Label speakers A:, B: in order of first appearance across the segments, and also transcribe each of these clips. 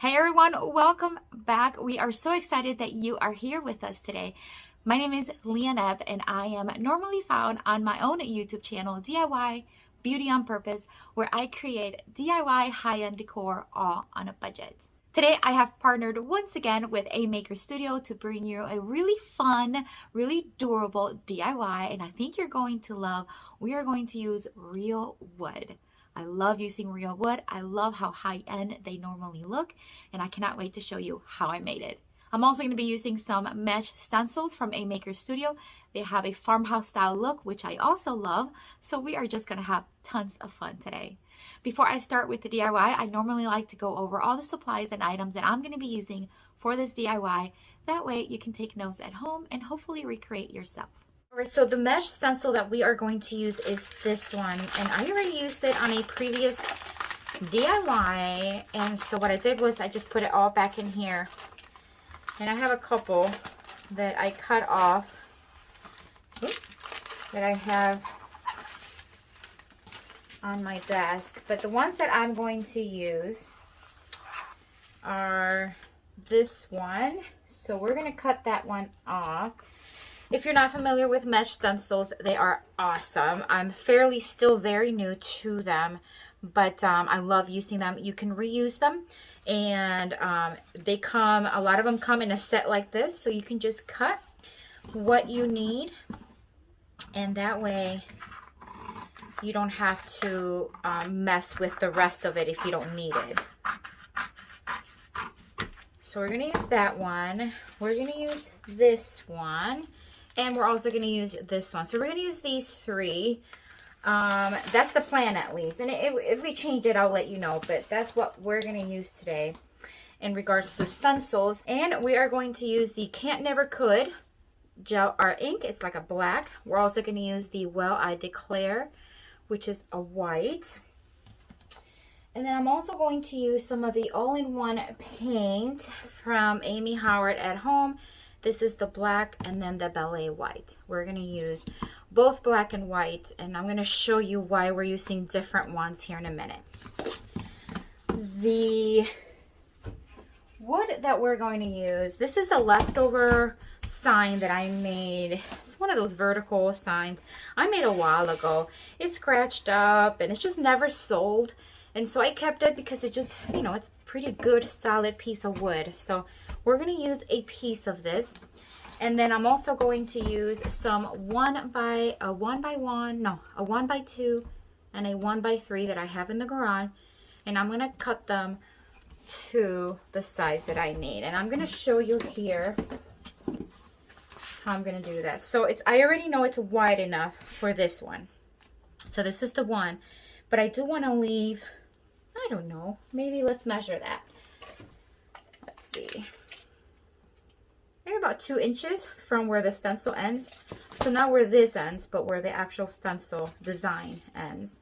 A: Hey everyone, welcome back. We are so excited that you are here with us today. My name is Lianep and I am normally found on my own YouTube channel, DIY Beauty on Purpose, where I create DIY high-end decor all on a budget. Today I have partnered once again with A Maker Studio to bring you a really fun, really durable DIY, and I think you're going to love. We are going to use real wood. I love using real wood. I love how high-end they normally look, and I cannot wait to show you how I made it. I'm also going to be using some Mesh Stencils from A Maker Studio. They have a farmhouse style look, which I also love, so we are just going to have tons of fun today. Before I start with the DIY, I normally like to go over all the supplies and items that I'm going to be using for this DIY. That way you can take notes at home and hopefully recreate yourself. Alright, so the mesh stencil that we are going to use is this one, and I already used it on a previous DIY, and so what I did was I just put it all back in here, and I have a couple that I cut off that I have on my desk, but the ones that I'm going to use are this one, so we're going to cut that one off. If you're not familiar with mesh stencils, they are awesome. I'm still very new to them, but I love using them. You can reuse them, and a lot of them come in a set like this, so you can just cut what you need, and that way you don't have to mess with the rest of it if you don't need it. So we're going to use that one. We're going to use this one. And we're also going to use this one. So we're going to use these three. That's the plan at least. And if we change it, I'll let you know. But that's what we're going to use today in regards to stencils. And we are going to use the Can't Never Could gel art ink. It's like a black. We're also going to use the Well I Declare, which is a white. And then I'm also going to use some of the all-in-one paint from Amy Howard at Home. This is the black and then the Ballet white. We're going to use both black and white, and I'm going to show you why we're using different ones here in a minute. The wood that we're going to use, this is a leftover sign that I made. It's one of those vertical signs I made a while ago. It's scratched up and it's just never sold, and so I kept it because it just, you know, it's a pretty good2 piece of wood. So we're going to use a piece of this, and then I'm also going to use some 1 by 2 and a 1 by 3 that I have in the garage, and I'm going to cut them to the size that I need, and I'm going to show you here how I'm going to do that. So I already know it's wide enough for this one, so this is the one, but I do want to leave, I don't know, maybe let's measure that. Let's see. Maybe about 2 inches from where the stencil ends. So not where this ends, but where the actual stencil design ends.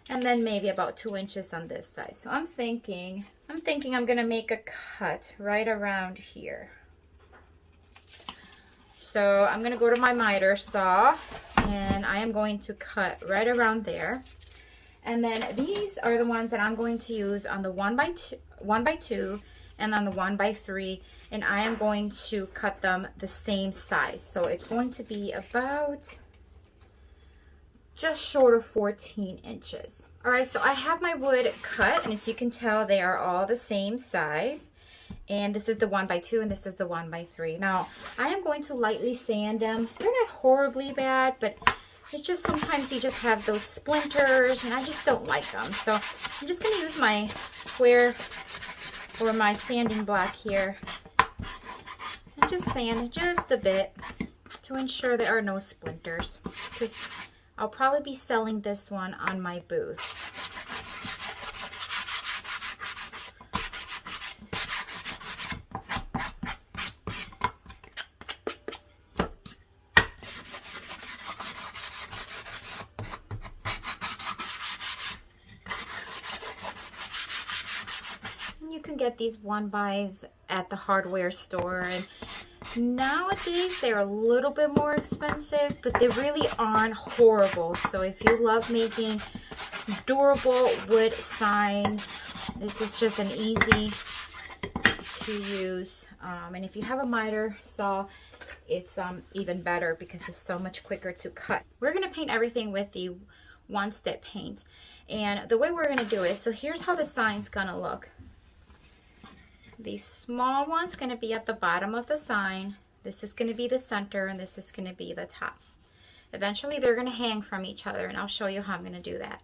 A: And then maybe about 2 inches on this side. So I'm thinking I'm gonna make a cut right around here. So I'm gonna go to my miter saw, and I am going to cut right around there. And then these are the ones that I'm going to use on the 1 by 2 and on the 1 by 3, and I am going to cut them the same size. So it's going to be about just short of 14 inches. All right, so I have my wood cut, and as you can tell, they are all the same size. And this is the 1 by 2 and this is the 1 by 3. Now, I am going to lightly sand them. They're not horribly bad, but it's just sometimes you just have those splinters, and I just don't like them. So I'm just going to use my square or my sanding block here and just sand just a bit to ensure there are no splinters, because I'll probably be selling this one on my booth. You can get these 1-bys at the hardware store, and nowadays they're a little bit more expensive, but they really aren't horrible. So if you love making durable wood signs, this is just an easy to use, and if you have a miter saw, it's even better because it's so much quicker to cut. We're going to paint everything with the one-step paint, and the way we're going to do it, so here's how the sign's going to look. The small one's going to be at the bottom of the sign. This is going to be the center, and this is going to be the top. Eventually they're going to hang from each other, and I'll show you how I'm going to do that.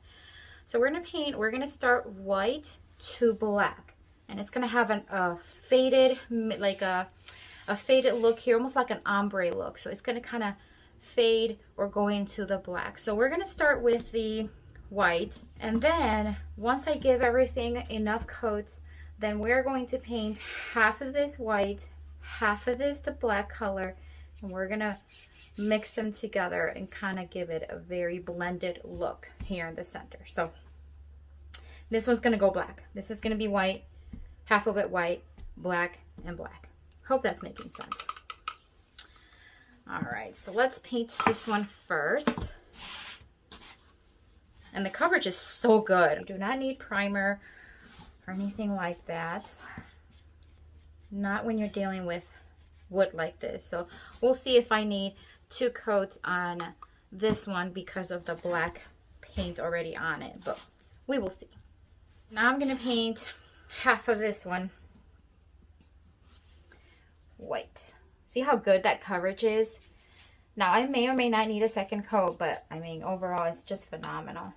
A: So we're going to paint, we're going to start white to black, and it's going to have a faded, like a faded look here, almost like an ombre look. So it's going to kind of fade or go into the black. So we're going to start with the white, and then once I give everything enough coats, then we're going to paint half of this white, half of this the black color, and we're going to mix them together and kind of give it a very blended look here in the center. So this one's going to go black. This is going to be white, half of it white, black, and black. Hope that's making sense. All right, so let's paint this one first. And the coverage is so good. You do not need primer or anything like that. Not when you're dealing with wood like this. So we'll see if I need 2 coats on this one because of the black paint already on it, but we will see. Now I'm going to paint half of this one white. See how good that coverage is? Now I may or may not need a second coat, but I mean overall it's just phenomenal.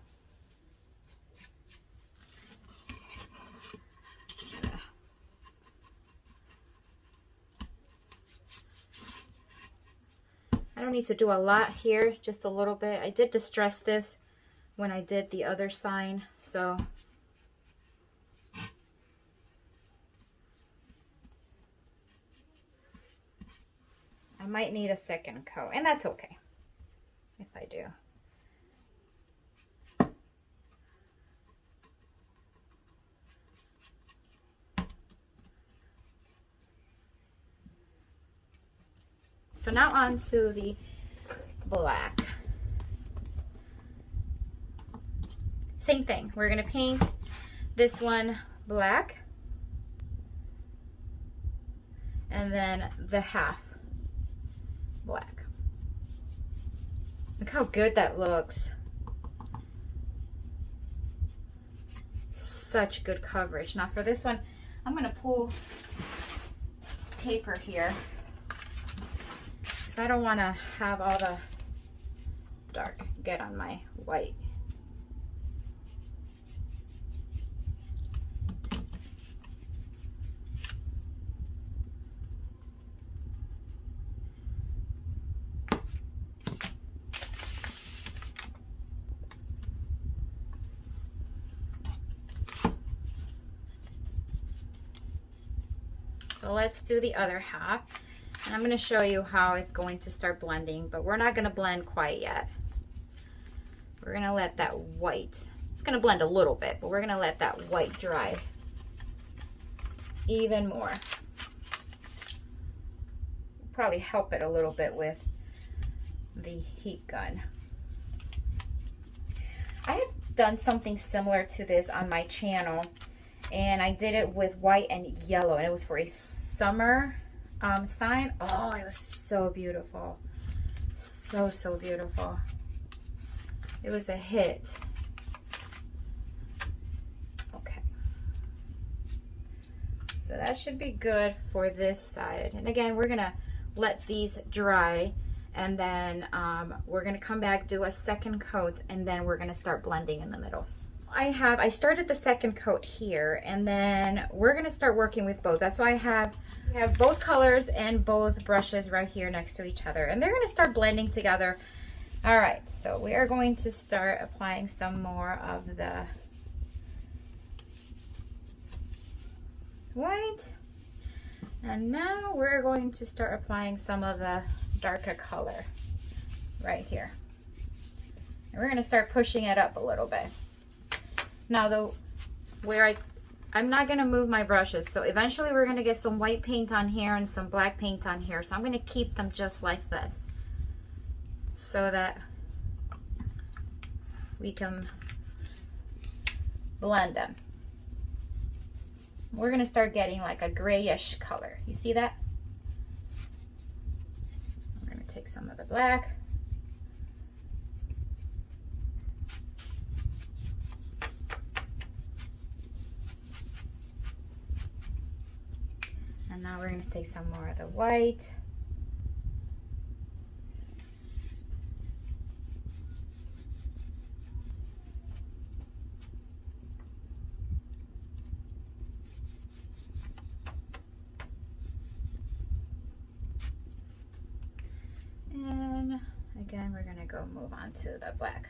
A: I don't need to do a lot here, just a little bit. I did distress this when I did the other sign, so I might need a second coat, and that's okay if I do. So now on to the black. Same thing. We're going to paint this one black, and then the half black. Look how good that looks. Such good coverage. Now for this one, I'm going to pull paper here, I don't want to have all the dark get on my white. So let's do the other half. And I'm going to show you how it's going to start blending, but we're not going to blend quite yet. We're going to let that white, it's going to blend a little bit, but we're going to let that white dry even more. Probably help it a little bit with the heat gun. I have done something similar to this on my channel, and I did it with white and yellow, and it was for a summer sign. Oh, it was so beautiful. So beautiful. It was a hit. Okay. So that should be good for this side. And again, we're gonna let these dry, and then we're gonna come back, do a second coat, and then we're gonna start blending in the middle. I started the second coat here, and then we're gonna start working with both. That's why I have both colors and both brushes right here next to each other, and they're gonna start blending together. All right, so we are going to start applying some more of the white, and now we're going to start applying some of the darker color right here, and we're gonna start pushing it up a little bit. Now I'm not going to move my brushes, so eventually we're going to get some white paint on here and some black paint on here, so I'm going to keep them just like this so that we can blend them. we're gonna start getting like a grayish color. You see that? I'm gonna take some of the black. And now we're gonna take some more of the white. And again, we're gonna go move on to the black.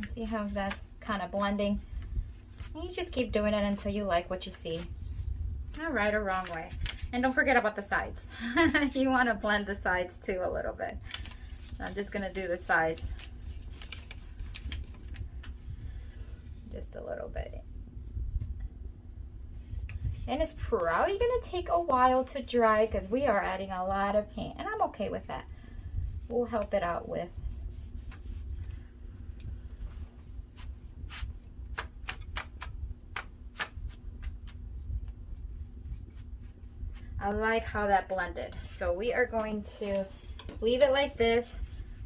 A: See how that's kind of blending? And you just keep doing it until you like what you see. Not right or wrong way. And don't forget about the sides. You want to blend the sides too a little bit. I'm just gonna do the sides. Just a little bit. And it's probably gonna take a while to dry because we are adding a lot of paint, and I'm okay with that. We'll help it out with. I like how that blended. So we are going to leave it like this.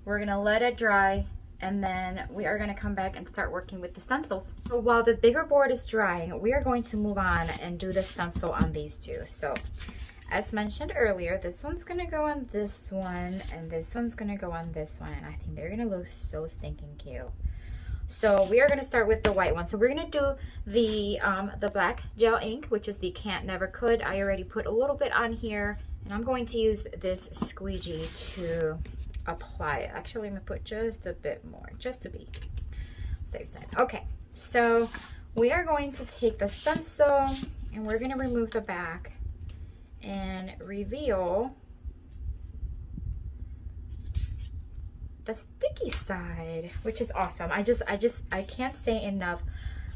A: We're gonna let it dry, and then we are gonna come back and start working with the stencils. So while the bigger board is drying, we are going to move on and do the stencil on these two. So as mentioned earlier, this one's gonna go on this one, and this one's gonna go on this one, and I think they're gonna look so stinking cute. So we are going to start with the white one. So we're going to do the black gel ink, which is the Can't Never Could. I already put a little bit on here, and I'm going to use this Squeegee to apply it. Actually, I'm going to put just a bit more, just to be safe side. Okay, so we are going to take the stencil, and we're going to remove the back and reveal the sticky side, which is awesome. I can't say enough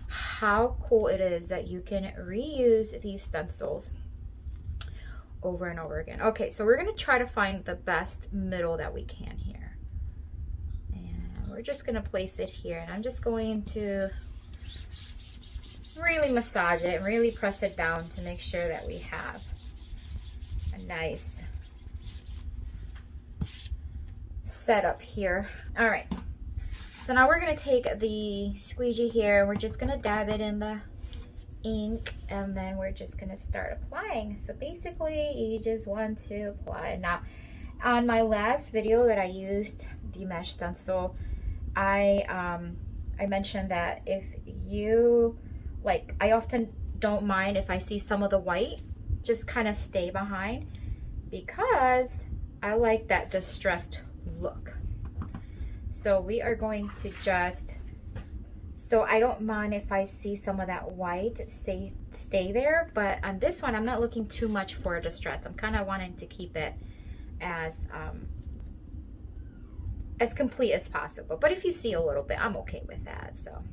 A: how cool it is that you can reuse these stencils over and over again. Okay, so we're gonna try to find the best middle that we can here. And we're just gonna place it here, and I'm just going to really massage it and really press it down to make sure that we have a nice setup here. All right, so now we're gonna take the Squeegee here, and we're just gonna dab it in the ink, and then we're just gonna start applying. So basically you just want to apply. Now on my last video that I used the Mesh Stencil, I mentioned that if you like, I often don't mind if I see some of the white just kind of stay behind, because I like that distressed look. So we are going to just, so I don't mind if I see some of that white stay there, but on this one I'm not looking too much for a distress. I'm kind of wanting to keep it as complete as possible, but if you see a little bit, I'm okay with that. So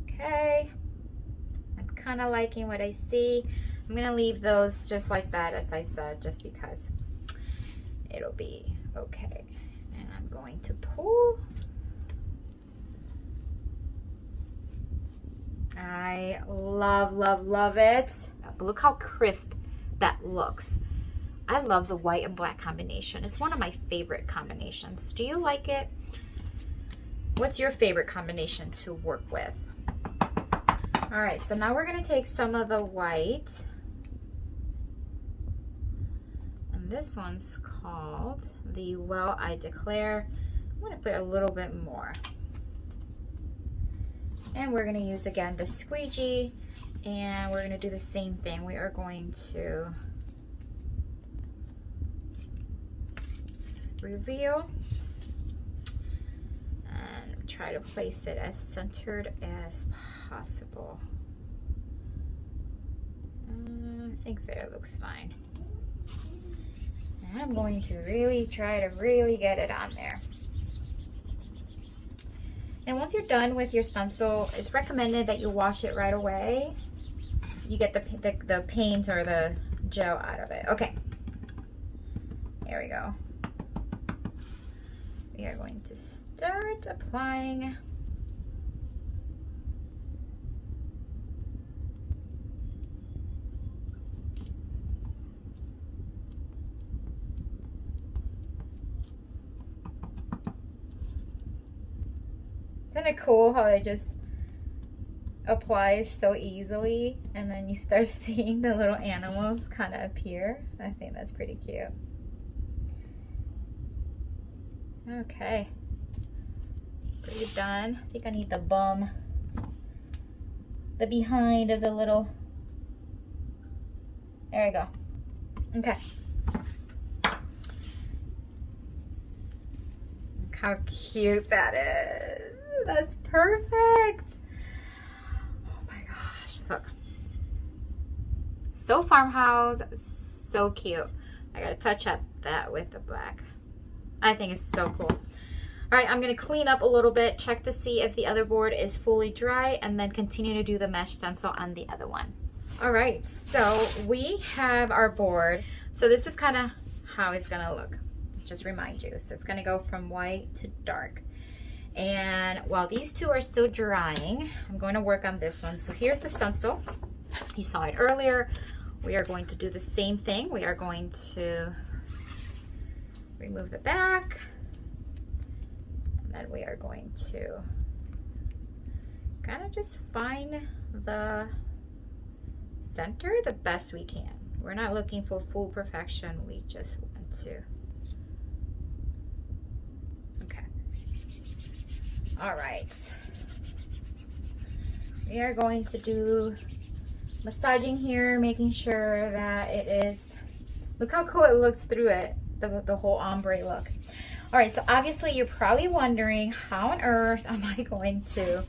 A: okay, I'm kind of liking what I see. I'm gonna leave those just like that, as I said, just because it'll be okay. And I'm going to pull. I love, love, love it. But look how crisp that looks. I love the white and black combination. It's one of my favorite combinations. Do you like it? What's your favorite combination to work with? All right, so now we're gonna take some of the white. And this one's called the Well I Declare. I'm gonna put a little bit more. And we're gonna use again the Squeegee, and we're gonna do the same thing. We are going to reveal and try to place it as centered as possible. I think there looks fine. And I'm going to really try to really get it on there. And once you're done with your stencil, it's recommended that you wash it right away, you get the paint or the gel out of it. Okay, here we go. We are going to start applying Isn't it cool how it just applies so easily, and then you start seeing the little animals kind of appear? I think that's pretty cute. Okay, pretty done. I think I need the bum, the behind of the little, there we go. Okay. Look how cute that is. That's perfect. Oh my gosh, look. So farmhouse, so cute. I gotta touch up that with the black. I think it's so cool. All right, I'm gonna clean up a little bit, check to see if the other board is fully dry, and then continue to do the mesh stencil on the other one. All right, so we have our board. So this is kind of how it's gonna look, to just remind you. So it's gonna go from white to dark. And while these two are still drying, I'm going to work on this one. So here's the stencil. You saw it earlier. We are going to do the same thing. We are going to remove the back, and then we are going to kind of just find the center the best we can. We're not looking for full perfection. We just want to. Okay. All right. We are going to do massaging here, making sure that it is, look how cool it looks through it, the whole ombre look. All right, so obviously you're probably wondering, how on earth am I going to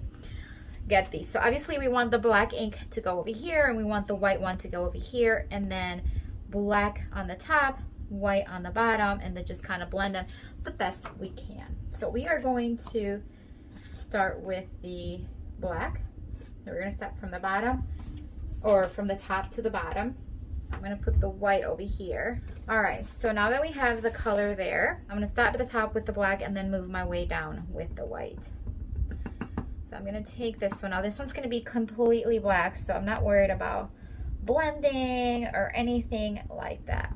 A: get these? So obviously we want the black ink to go over here, and we want the white one to go over here, and then black on the top, white on the bottom, and then just kind of blend them the best we can. So we are going to start with the black. So we're going to start from the bottom, or from the top to the bottom. I'm going to put the white over here. All right, so now that we have the color there, I'm going to start at the top with the black and then move my way down with the white. So I'm going to take this one. Now this one's going to be completely black, so I'm not worried about blending or anything like that.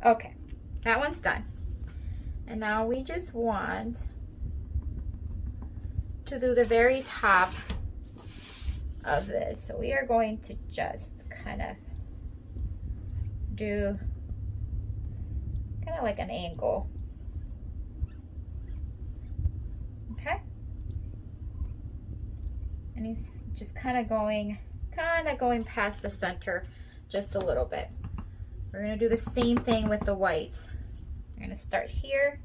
A: Okay, that one's done. And now we just want to do the very top of this. So we are going to just kind of do kind of like an angle. Okay? And he's just kind of going past the center just a little bit. We're going to do the same thing with the white. We're going to start here,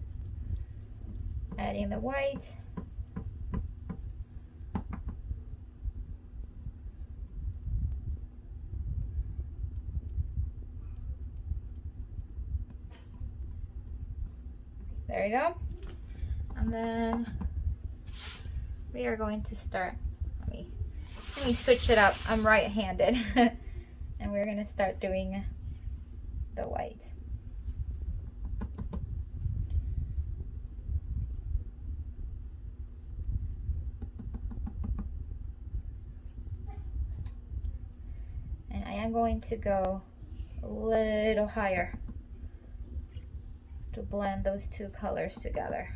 A: adding the white. There you go. And then we are going to start, let me switch it up. I'm right-handed. And we're going to start doing the white. And I am going to go a little higher to blend those two colors together.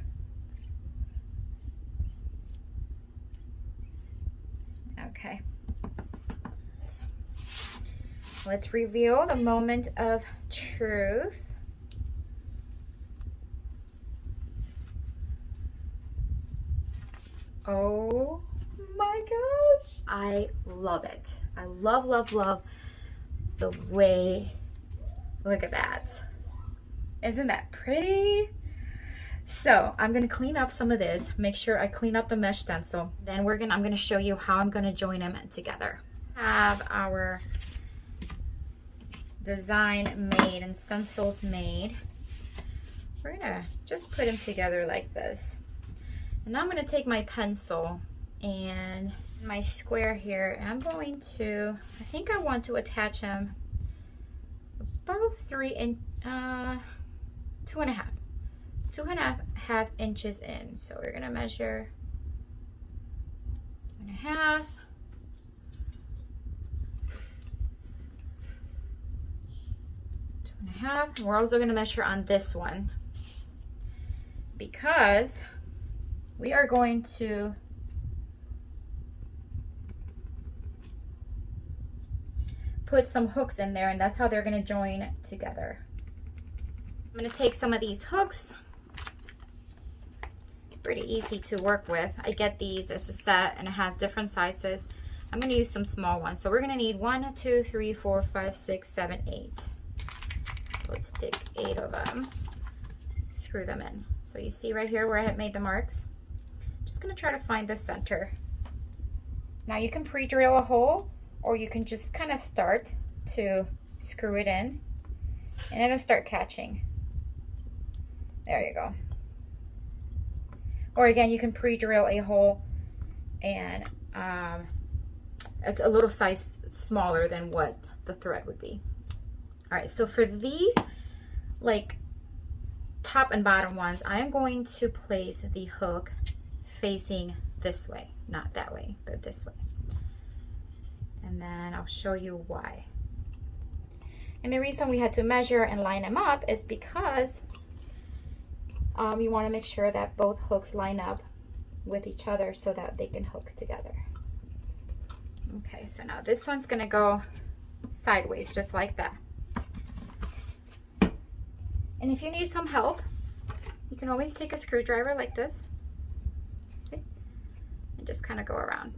A: Okay. Let's reveal the moment of truth. Oh my gosh, I love it. I love, love, love the way, look at that. Isn't that pretty? So I'm gonna clean up some of this, make sure I clean up the mesh stencil. Then I'm gonna show you how I'm gonna join them together. Have our design made and stencils made, we're gonna just put them together like this. And now I'm gonna take my pencil and my square here, and I'm going to, I think I want to attach them about 2.5 inches in. So we're gonna measure 2.5. We're also going to measure on this one because we are going to put some hooks in there, and that's how they're going to join together. I'm going to take some of these hooks. Pretty easy to work with. I get these as a set and it has different sizes. I'm going to use some small ones. So we're going to need 1, 2, 3, 4, 5, 6, 7, 8. So let's take 8 of them, screw them in. So you see right here where I had made the marks. Just gonna try to find the center. Now you can pre-drill a hole, or you can just kind of start to screw it in and it'll start catching. There you go. Or again, you can pre-drill a hole and it's a little size smaller than what the thread would be. All right, so for these like top and bottom ones, I am going to place the hook facing this way, not that way, but this way. And then I'll show you why. And the reason we had to measure and line them up is because you want to make sure that both hooks line up with each other so that they can hook together. Okay, so now this one's gonna go sideways just like that. And if you need some help, you can always take a screwdriver like this, see, and just kind of go around.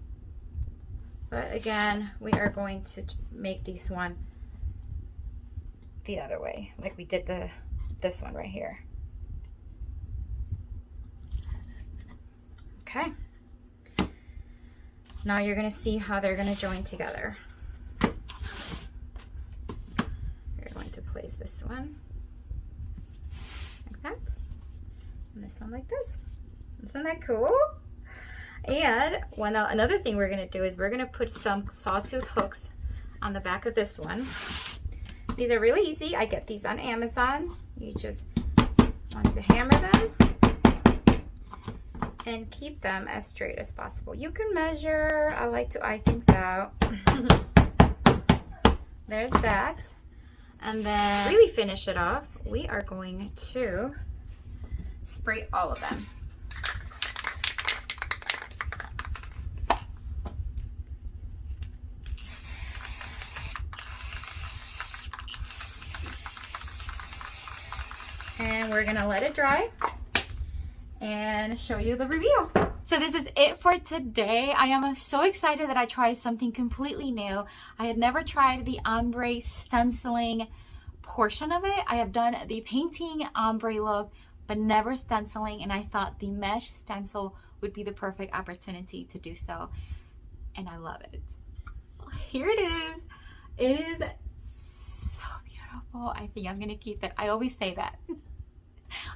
A: But again, we are going to make this one the other way, like we did this one right here. Okay. Now you're going to see how they're going to join together. You're going to place this one like that, and this one like this. Isn't that cool? And another thing we're going to do is we're going to put some sawtooth hooks on the back of this one. These are really easy. I get these on Amazon. You just want to hammer them and keep them as straight as possible. You can measure. I like to eye things out. There's that. And then to really finish it off, we are going to spray all of them. And we're gonna let it dry and show you the reveal. So this is it for today. I am so excited that I tried something completely new. I had never tried the ombre stenciling portion of it. I have done the painting ombre look, but never stenciling, and I thought the mesh stencil would be the perfect opportunity to do so, and I love it. Here it is. It is so beautiful. I think I'm gonna keep it. I always say that.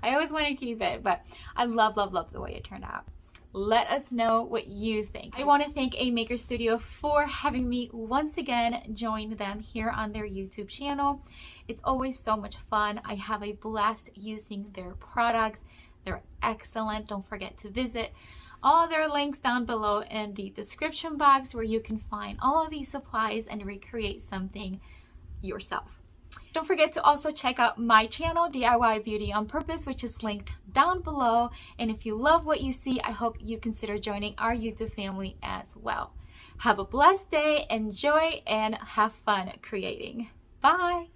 A: I always want to keep it, but I love, love, love the way it turned out. Let us know what you think. I want to thank A Maker Studio for having me once again join them here on their YouTube channel. It's always so much fun. I have a blast using their products. They're excellent. Don't forget to visit all their links down below in the description box where you can find all of these supplies and recreate something yourself. Don't forget to also check out my channel, DIY Beauty on Purpose, which is linked down below. And if you love what you see, I hope you consider joining our YouTube family as well. Have a blessed day, enjoy, and have fun creating. Bye!